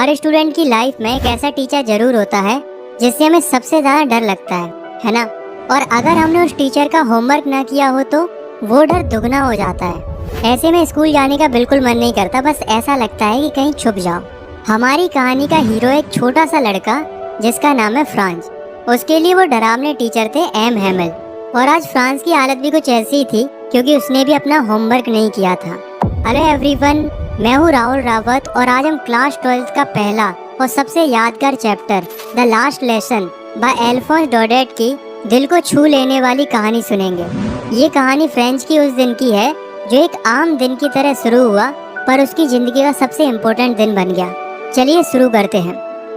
हर student की life में एक ऐसा टीचर जरूर होता है जिससे हमें सबसे ज्यादा डर लगता है ना। और अगर हमने उस टीचर का होमवर्क ना किया हो तो वो डर दुगना हो जाता है। ऐसे में स्कूल जाने का बिल्कुल मन नहीं करता, बस ऐसा लगता है कि कहीं छुप जाओ। हमारी कहानी का हीरो एक छोटा सा लड़का जिसका नाम है फ्रांस। उसके लिए वो डरावने टीचर थे एम हैमेल। और आज फ्रांस की हालत भी कुछ ऐसी ही थी क्योंकि उसने भी अपना होमवर्क नहीं किया था। हेलो एवरीवन, मैं हूँ राहुल रावत और आज हम क्लास 12 का पहला और सबसे यादगार chapter the last lesson by Alphonse Daudet की दिल को छू लेने वाली कहानी सुनेंगे। ये कहानी फ्रेंच की उस दिन की है जो एक आम दिन की तरह शुरू हुआ पर उसकी जिंदगी का सबसे इम्पोर्टेंट दिन बन गया। चलिए शुरू करते हैं।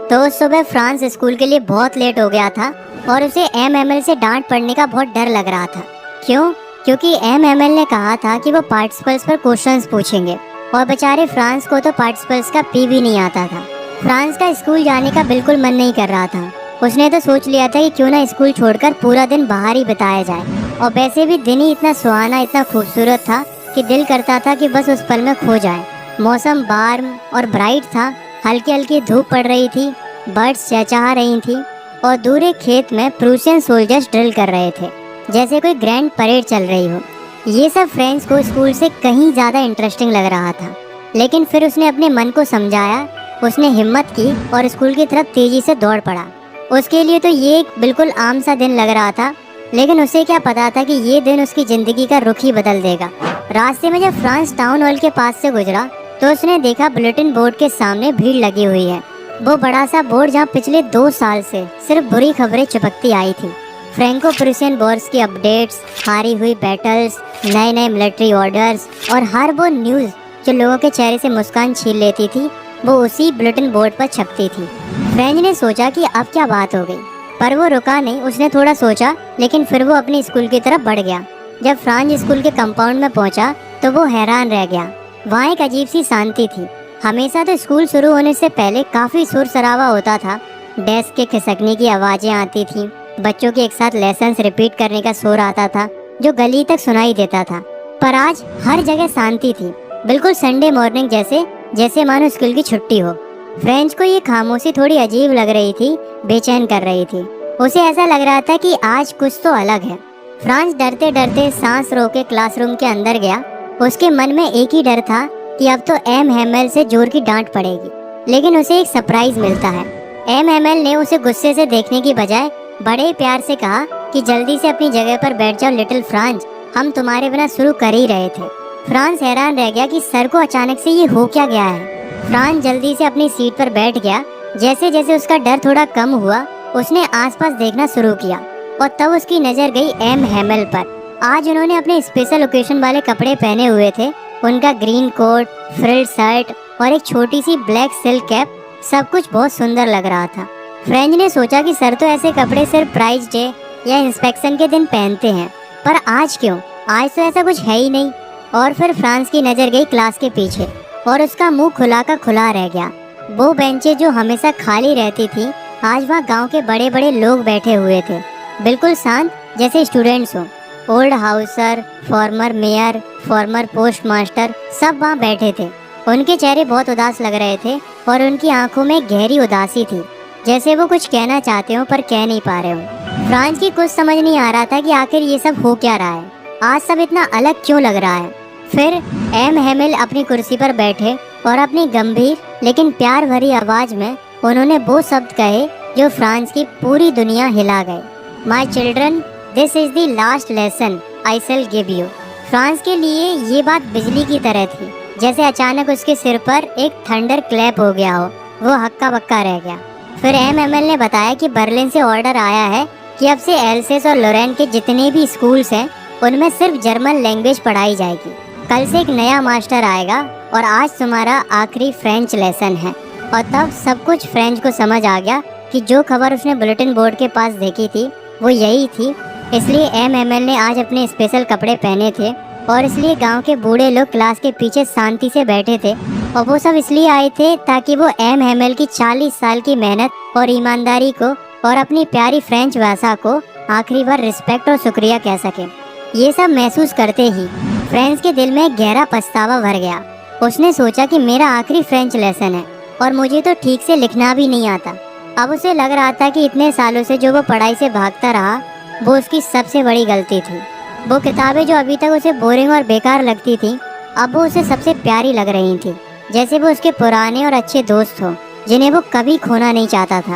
तो उस सुबह फ्रांस स्कूल के लिए बहुत लेट हो गया था और उसे एम एम एल से डांट पड़ने का बहुत डर लग रहा था। क्यों? क्योंकि एम एम एल ने कहा था कि वो पार्टिसिपल्स पर क्वेश्चंस पूछेंगे और बेचारे फ्रांस को तो पार्टिसिपल्स का पी भी नहीं आता था। फ्रांस का स्कूल जाने का बिल्कुल मन नहीं कर रहा था। उसने तो सोच लिया था कि क्यों ना स्कूल छोड़कर पूरा दिन बाहर ही बिताया जाए। और वैसे भी दिन ही इतना सुहाना, इतना खूबसूरत था कि दिल करता था कि बस उस पल में खो जाए। मौसम वार्म और ब्राइट था, हल्की हल्की धूप पड़ रही थी, बर्ड्स चहचहा रही थी और दूर एक खेत में प्रूशियन सोल्जर्स ड्रिल कर रहे थे जैसे कोई ग्रैंड परेड चल रही हो। ये सब फ्रेंड्स को स्कूल से कहीं ज़्यादा इंटरेस्टिंग लग रहा था। लेकिन फिर उसने अपने मन को समझाया, उसने हिम्मत की और स्कूल की तरफ तेजी से दौड़ पड़ा। उसके लिए तो ये एक बिल्कुल आम सा दिन लग रहा था, लेकिन उसे क्या पता था कि ये दिन उसकी ज़िंदगी का रुख ही बदल देगा। रास्ते में जब फ्रांस टाउन हॉल के पास से गुजरा तो उसने देखा बुलेटिन बोर्ड के सामने भीड़ लगी हुई है। वो बड़ा सा बोर्ड जहाँ पिछले 2 साल से सिर्फ बुरी खबरें चिपकती आई थी। फ्रैंको प्रूशियन वॉर्स की अपडेट्स, हारी हुई बैटल्स, नए नए मिलिट्री ऑर्डर्स और हर वो न्यूज़ जो लोगों के चेहरे से मुस्कान छीन लेती थी वो उसी बुलेटिन बोर्ड पर छपती थी। फ्रेंच ने सोचा कि अब क्या बात हो गई, पर वो रुका नहीं। उसने थोड़ा सोचा लेकिन फिर वो अपने स्कूल की तरफ बढ़ गया। जब फ्रांस स्कूल के कंपाउंड में पहुंचा तो वो हैरान रह गया। वहाँ एक अजीब सी शांति थी। हमेशा तो स्कूल शुरू होने से पहले काफ़ी शोर शराबा होता था। डेस्क के खिसकने की आवाज़ें आती थीं, बच्चों के एक साथ लेसन्स रिपीट करने का शोर आता था जो गली तक सुनाई देता था। पर आज हर जगह शांति थी, बिल्कुल संडे मॉर्निंग जैसे मानो स्कूल की छुट्टी हो। फ्रेंच को ये खामोशी थोड़ी अजीब लग रही थी, बेचैन कर रही थी। उसे ऐसा लग रहा था कि आज कुछ तो अलग है। फ्रांस डरते डरते सांस रोके क्लासरूम के अंदर गया। उसके मन में एक ही डर था कि अब तो एम हैमेल से जोर की डांट पड़ेगी। लेकिन उसे एक सरप्राइज मिलता है। एम हैमेल ने उसे गुस्से से देखने की बजाय बड़े प्यार से कहा कि जल्दी से अपनी जगह पर बैठ जाओ लिटिल फ्रांस, हम तुम्हारे बिना शुरू कर ही रहे थे। फ्रांस हैरान रह गया कि सर को अचानक से ये हो क्या गया है। फ्रांस जल्दी से अपनी सीट पर बैठ गया। जैसे जैसे उसका डर थोड़ा कम हुआ उसने आसपास देखना शुरू किया और तब उसकी नज़र गई एम हैमेल पर। आज उन्होंने अपने स्पेशल ओकेशन वाले कपड़े पहने हुए थे। उनका ग्रीन कोट, फ्रिल्ड शर्ट और एक छोटी सी ब्लैक सिल्क कैप, सब कुछ बहुत सुंदर लग रहा था। फ्रेंच ने सोचा कि सर तो ऐसे कपड़े सिर्फ प्राइज डे या इंस्पेक्शन के दिन पहनते हैं, पर आज क्यों? आज तो ऐसा कुछ है ही नहीं। और फिर फ्रांस की नज़र गई क्लास के पीछे और उसका मुंह खुला का खुला रह गया। वो बेंचें जो हमेशा खाली रहती थी, आज वहाँ गांव के बड़े बड़े लोग बैठे हुए थे, बिल्कुल शांत जैसे स्टूडेंट्स हों। Old Hauser, farmer mayor, farmer post master, सब वहाँ बैठे थे। उनके चेहरे बहुत उदास लग रहे थे और उनकी आंखों में गहरी उदासी थी, जैसे वो कुछ कहना चाहते हो पर कह नहीं पा रहे हो। फ्रांस की कुछ समझ नहीं आ रहा था कि आखिर ये सब हो क्या रहा है, आज सब इतना अलग क्यों लग रहा है। फिर एम हैमेल अपनी कुर्सी पर बैठे और अपनी गंभीर लेकिन प्यार भरी आवाज़ में उन्होंने वो शब्द कहे जो फ्रांस की पूरी दुनिया हिला गए। My children, this is the last lesson I shell give you. France के लिए ये बात बिजली की तरह थी, जैसे अचानक उसके सिर पर एक थंडर क्लैप हो गया हो। वो हक्का बक्का रह गया। फिर एम एमएल ने बताया कि बर्लिन से ऑर्डर आया है कि अब से एल्सेस और लोरेन के जितने भी स्कूल्स हैं उनमें सिर्फ जर्मन लैंग्वेज पढ़ाई जाएगी। कल से एक नया मास्टर आएगा और आज तुम्हारा आखिरी फ्रेंच लेसन है। और तब सब कुछ फ्रेंच को समझ आ गया कि जो खबर उसने बुलेटिन बोर्ड के पास देखी थी वो यही थी। इसलिए एम एमएल ने आज अपने स्पेशल कपड़े पहने थे और इसलिए गांव के बूढ़े लोग क्लास के पीछे शांति से बैठे थे। और वो सब इसलिए आए थे ताकि वो एम हैमेल की 40 साल की मेहनत और ईमानदारी को और अपनी प्यारी फ्रेंच भाषा को आखिरी बार रिस्पेक्ट और शुक्रिया कह सके। ये सब महसूस करते ही फ्रेंच के दिल में गहरा पछतावा भर गया। उसने सोचा कि मेरा आखिरी फ्रेंच लेसन है और मुझे तो ठीक से लिखना भी नहीं आता। अब उसे लग रहा था कि इतने सालों से जो वो पढ़ाई से भागता रहा वो उसकी सबसे बड़ी गलती थी। वो किताबें जो अभी तक उसे बोरिंग और बेकार लगती थी अब वो उसे सबसे प्यारी लग रही थी, जैसे वो उसके पुराने और अच्छे दोस्त हो जिन्हें वो कभी खोना नहीं चाहता था।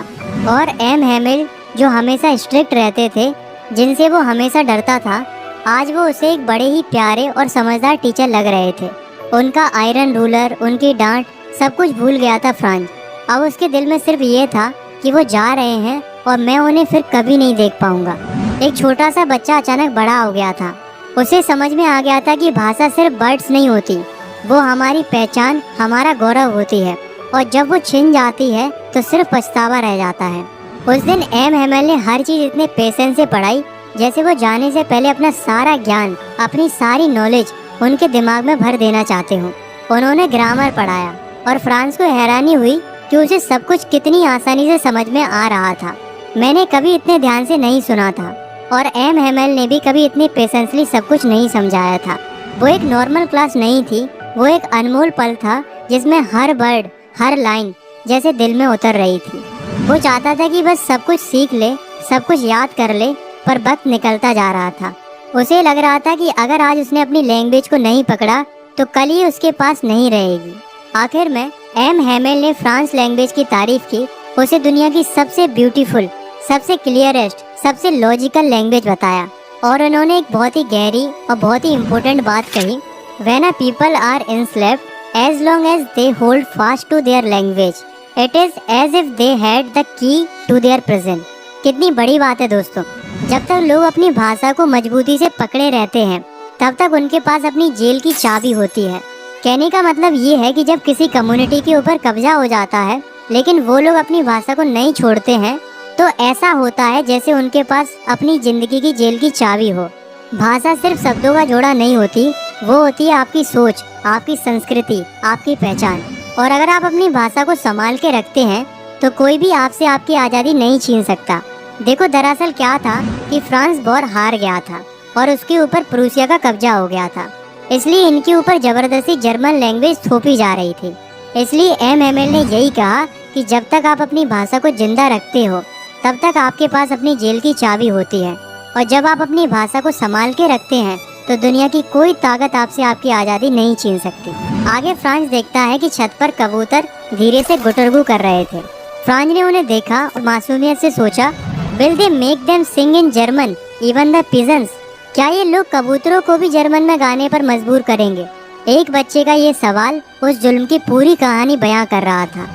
और एम हैमिल जो हमेशा स्ट्रिक्ट रहते थे, जिनसे वो हमेशा डरता था, आज वो उसे एक बड़े ही प्यारे और समझदार टीचर लग रहे थे। उनका आयरन रूलर, उनकी डांट, सब कुछ भूल गया था फ्रांज। अब उसके दिल में सिर्फ ये था कि वो जा रहे हैं और मैं उन्हें फिर कभी नहीं देख पाऊंगा। एक छोटा सा बच्चा अचानक बड़ा हो गया था। उसे समझ में आ गया था कि भाषा सिर्फ वर्ड्स नहीं होती, वो हमारी पहचान, हमारा गौरव होती है, और जब वो छिन जाती है तो सिर्फ पछतावा रह जाता है। उस दिन एम हैमिल ने हर चीज़ इतने पेशेंस से पढ़ाई जैसे वो जाने से पहले अपना सारा ज्ञान, अपनी सारी नॉलेज उनके दिमाग में भर देना चाहते हो। उन्होंने ग्रामर पढ़ाया और फ्रांस को हैरानी हुई कि उसे सब कुछ कितनी आसानी से समझ में आ रहा था। मैंने कभी इतने ध्यान से नहीं सुना था और एम हैमिल ने भी कभी इतनी पेशेंसली सब कुछ नहीं समझाया था। वो एक नॉर्मल क्लास नहीं थी, वो एक अनमोल पल था जिसमें हर वर्ड, हर लाइन जैसे दिल में उतर रही थी। वो चाहता था कि बस सब कुछ सीख ले, सब कुछ याद कर ले, पर वक्त निकलता जा रहा था। उसे लग रहा था कि अगर आज उसने अपनी लैंग्वेज को नहीं पकड़ा तो कल ही उसके पास नहीं रहेगी। आखिर में एम हैमिल ने फ्रांस लैंग्वेज की तारीफ की, उसे दुनिया की सबसे ब्यूटीफुल, सबसे क्लियरेस्ट, सबसे लॉजिकल लैंग्वेज बताया। और उन्होंने एक बहुत ही गहरी और बहुत ही इम्पोर्टेंट बात कही, when a people are enslaved as long as they hold fast to their language, it is as if they had the key to their prison। कितनी बड़ी बात है दोस्तों। जब तक लोग अपनी भाषा को मजबूती से पकड़े रहते हैं तब तक उनके पास अपनी जेल की चाबी होती है। कहने का मतलब ये है कि जब किसी कम्युनिटी के ऊपर कब्जा हो जाता है लेकिन वो लोग अपनी भाषा को नहीं छोड़ते हैं तो ऐसा होता है जैसे उनके पास अपनी जिंदगी की जेल की चाबी हो। भाषा सिर्फ शब्दों का जोड़ा नहीं होती, वो होती है आपकी सोच, आपकी संस्कृति, आपकी पहचान। और अगर आप अपनी भाषा को संभाल के रखते हैं तो कोई भी आपसे आपकी आज़ादी नहीं छीन सकता। देखो दरअसल क्या था कि फ्रांस वॉर हार गया था और उसके ऊपर प्रूसिया का कब्जा हो गया था, इसलिए इनके ऊपर जबरदस्ती जर्मन लैंग्वेज थोपी जा रही थी। इसलिए एम हैमिल ने यही कहा कि जब तक आप अपनी भाषा को जिंदा रखते हो तब तक आपके पास अपनी जेल की चाबी होती है, और जब आप अपनी भाषा को संभाल के रखते हैं तो दुनिया की कोई ताकत आपसे आपकी आज़ादी नहीं छीन सकती। आगे फ्रांस देखता है कि छत पर कबूतर धीरे से गुटरगू कर रहे थे। फ्रांस ने उन्हें देखा और मासूमियत से सोचा, will they make them sing in German even the pigeons? क्या ये लोग कबूतरों को भी जर्मन में गाने पर मजबूर करेंगे? एक बच्चे का ये सवाल उस जुल्म की पूरी कहानी बयां कर रहा था।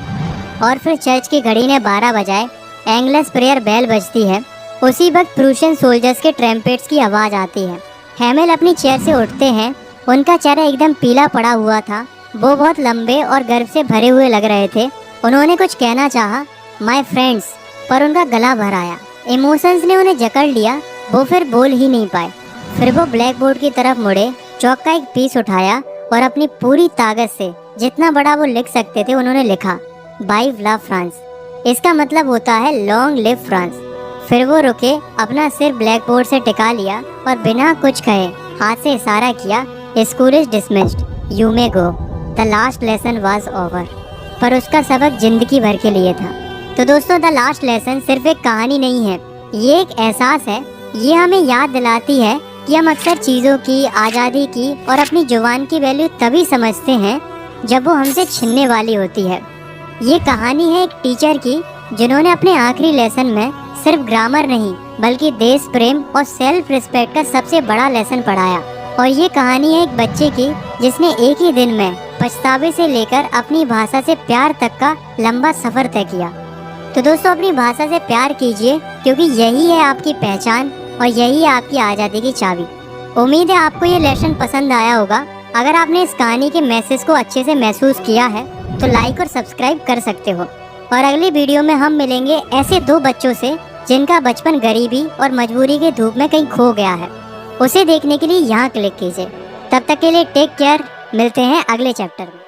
और फिर चर्च की घड़ी ने 12 बजाए, एंग्लस प्रेयर बेल बजती है। उसी वक्त प्रूशियन सोल्जर्स के ट्रम्पेट्स की आवाज़ आती है। हैमिल अपनी चेयर से उठते हैं, उनका चेहरा एकदम पीला पड़ा हुआ था। वो बहुत लंबे और गर्व से भरे हुए लग रहे थे। उन्होंने कुछ कहना चाहा, माय फ्रेंड्स, पर उनका गला भर आया। इमोशंस ने उन्हें जकड़ लिया, वो फिर बोल ही नहीं पाए। फिर वो ब्लैक बोर्ड की तरफ मुड़े, चौक का एक पीस उठाया और अपनी पूरी ताकत से जितना बड़ा वो लिख सकते थे उन्होंने लिखा, बाय लव फ्रांस। इसका मतलब होता है लॉन्ग लिव फ्रांस। फिर वो रुके, अपना सिर ब्लैक बोर्ड से टिका लिया और बिना कुछ कहे हाथ से इशारा किया, school is dismissed, you may go, the last lesson was over. पर उसका सबक जिंदगी भर के लिए था। तो दोस्तों, द लास्ट लेसन सिर्फ एक कहानी नहीं है, ये एक एहसास है। ये हमें याद दिलाती है कि हम अक्सर चीज़ों की, आज़ादी की और अपनी जुबान की वैल्यू तभी समझते हैं जब वो हमसे छिनने वाली होती है। ये कहानी है एक टीचर की जिन्होंने अपने आखिरी लेसन में सिर्फ ग्रामर नहीं बल्कि देश प्रेम और सेल्फ रिस्पेक्ट का सबसे बड़ा लेसन पढ़ाया। और ये कहानी है एक बच्चे की जिसने एक ही दिन में पछतावे से लेकर अपनी भाषा से प्यार तक का लंबा सफ़र तय किया। तो दोस्तों, अपनी भाषा से प्यार कीजिए क्योंकि यही है आपकी पहचान और यही है आपकी आज़ादी की चाबी। उम्मीद है आपको ये लेसन पसंद आया होगा। अगर आपने इस कहानी के मैसेज को अच्छे से महसूस किया है तो लाइक और सब्सक्राइब कर सकते हो। और अगली वीडियो में हम मिलेंगे ऐसे 2 बच्चों से जिनका बचपन गरीबी और मजबूरी के धूप में कहीं खो गया है। उसे देखने के लिए यहाँ क्लिक कीजिए। तब तक के लिए टेक केयर, मिलते हैं अगले चैप्टर में।